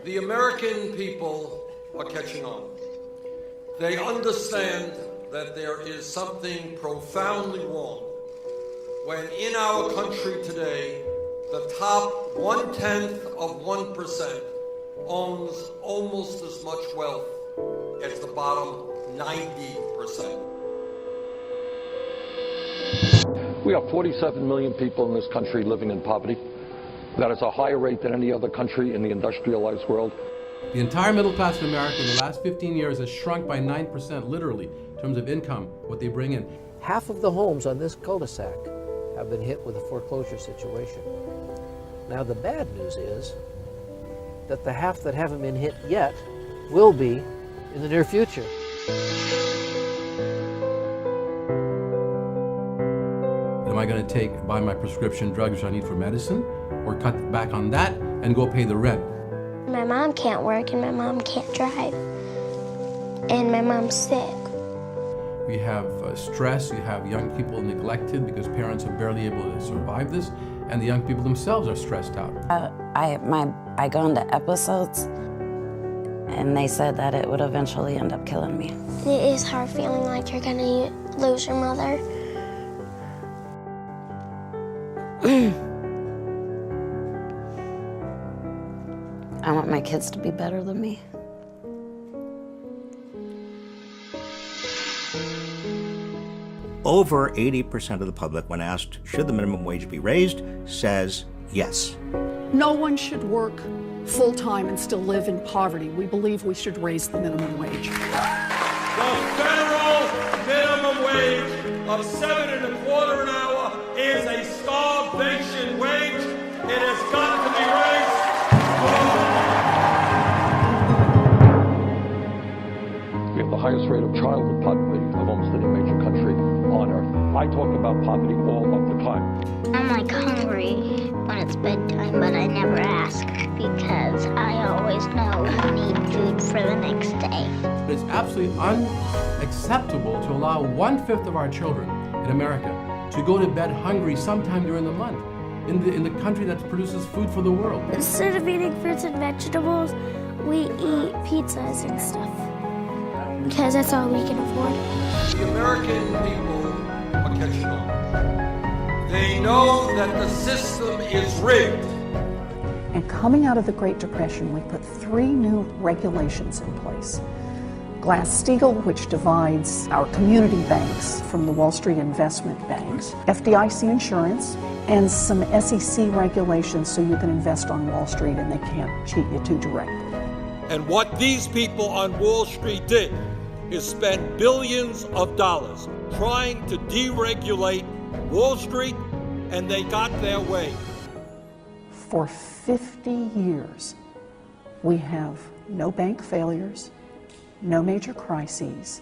The American people are catching on. They understand that there is something profoundly wrong when in our country today, the top 0.1% owns almost as much wealth as the bottom 90%. We have 47 million people in this country living in poverty. That is a higher rate than any other country in the industrialized world. The entire middle class of America in the last 15 years has shrunk by 9%, literally, in terms of income, what they bring in. Half of the homes on this cul-de-sac have been hit with a foreclosure situation. Now the bad news is that the half that haven't been hit yet will be in the near future. Am I going to buy my prescription drugs I need for medicine, or cut back on that and go pay the rent? My mom can't work and my mom can't drive, and my mom's sick. We have stress, we have young people neglected because parents are barely able to survive this, and the young people themselves are stressed out. I go into episodes, and they said that it would eventually end up killing me. It is hard feeling like you're gonna lose your mother. I want my kids to be better than me. Over 80% of the public, when asked, should the minimum wage be raised, says yes. No one should work full-time and still live in poverty. We believe we should raise the minimum wage. The federal minimum wage of $7.25 an hour is a starvation wage. It has got to be raised. We have the highest rate of childhood poverty of almost any major country on earth. I talk about poverty all of the time. I'm like hungry when it's bedtime, but I never ask because I always know we need food for the next day. It's absolutely unacceptable to allow 1/5 of our children in America to go to bed hungry sometime during the month in the country that produces food for the world. Instead of eating fruits and vegetables, we eat pizzas and stuff because that's all we can afford. The American people are catching on. They know that the system is rigged. And coming out of the Great Depression, we put 3 new regulations in place. Glass-Steagall, which divides our community banks from the Wall Street investment banks, FDIC insurance, and some SEC regulations so you can invest on Wall Street and they can't cheat you too directly. And what these people on Wall Street did is spend billions of dollars trying to deregulate Wall Street, and they got their way. For 50 years, we have no bank failures, no major crises.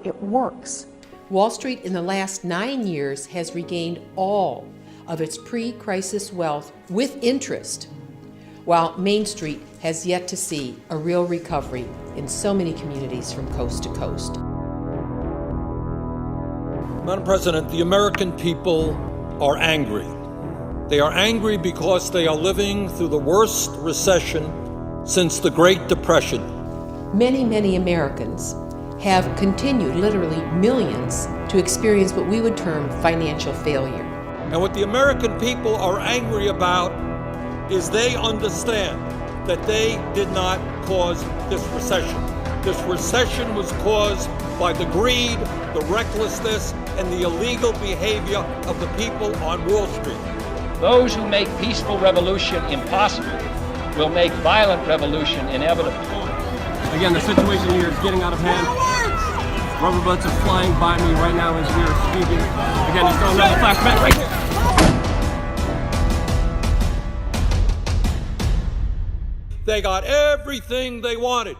It works. Wall Street in the last 9 years has regained all of its pre-crisis wealth with interest, while Main Street has yet to see a real recovery in so many communities from coast to coast. Madam President, the American people are angry. They are angry because they are living through the worst recession since the Great Depression. Many, many Americans have continued, literally millions, to experience what we would term financial failure. And what the American people are angry about is they understand that they did not cause this recession. This recession was caused by the greed, the recklessness, and the illegal behavior of the people on Wall Street. Those who make peaceful revolution impossible will make violent revolution inevitable. Again, the situation here is getting out of hand. Rubber bullets are flying by me right now as we are speaking. Again, just throwing another flashback right here. They got everything they wanted.